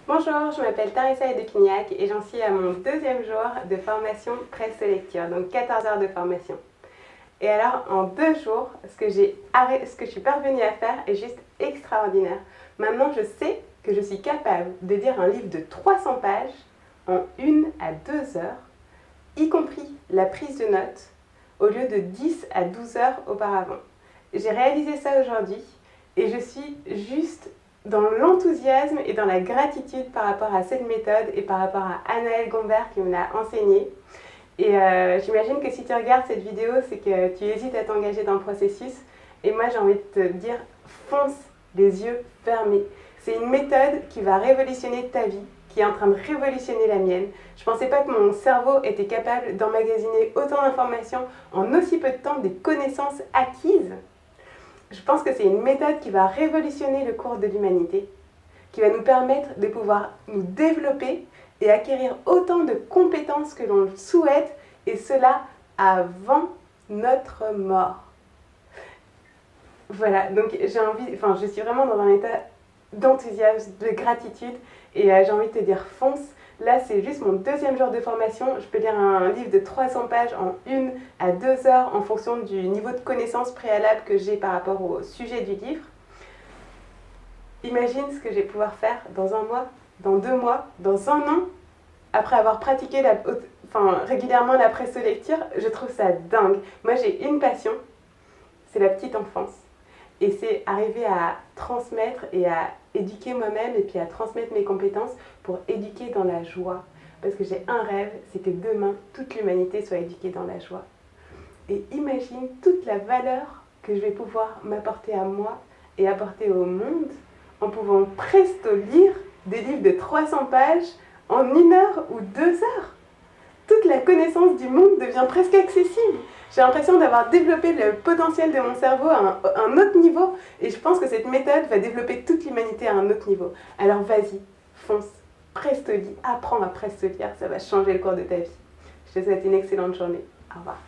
Bonjour, je m'appelle Tarissa Edekignac et j'en suis à mon deuxième jour de formation presse lecture, donc 14 heures de formation. Et alors, en 2 jours, ce que je suis parvenue à faire est juste extraordinaire. Maintenant, je sais que je suis capable de lire un livre de 300 pages en 1 à 2 heures, y compris la prise de notes, au lieu de 10 à 12 heures auparavant. J'ai réalisé ça aujourd'hui et je suis juste dans l'enthousiasme et dans la gratitude par rapport à cette méthode et par rapport à Anaëlle Gombert qui me l'a enseignée. Et j'imagine que si tu regardes cette vidéo, c'est que tu hésites à t'engager dans le processus. Et moi, j'ai envie de te dire, fonce les yeux fermés. C'est une méthode qui va révolutionner ta vie, qui est en train de révolutionner la mienne. Je ne pensais pas que mon cerveau était capable d'emmagasiner autant d'informations en aussi peu de temps, des connaissances acquises. Je pense que c'est une méthode qui va révolutionner le cours de l'humanité, qui va nous permettre de pouvoir nous développer et acquérir autant de compétences que l'on le souhaite, et cela avant notre mort. Voilà, donc je suis vraiment dans un état d'enthousiasme, de gratitude, et j'ai envie de te dire fonce. Là, c'est juste mon deuxième jour de formation. Je peux lire un livre de 300 pages en 1 à 2 heures en fonction du niveau de connaissance préalable que j'ai par rapport au sujet du livre. Imagine ce que je vais pouvoir faire dans 1 mois, dans 2 mois, dans 1 an, après avoir pratiqué régulièrement la presse de lecture. Je trouve ça dingue. Moi, j'ai une passion, c'est la petite enfance. Et c'est arriver à transmettre et à éduquer moi-même et puis à transmettre mes compétences pour éduquer dans la joie. Parce que j'ai un rêve, c'est que demain, toute l'humanité soit éduquée dans la joie. Et imagine toute la valeur que je vais pouvoir m'apporter à moi et apporter au monde en pouvant presto lire des livres de 300 pages en 1 heure ou 2 heures. Toute la connaissance du monde devient presque accessible. J'ai l'impression d'avoir développé le potentiel de mon cerveau à un autre niveau, et je pense que cette méthode va développer toute l'humanité à un autre niveau. Alors vas-y, fonce, presto lis, apprends à presto lire, ça va changer le cours de ta vie. Je te souhaite une excellente journée. Au revoir.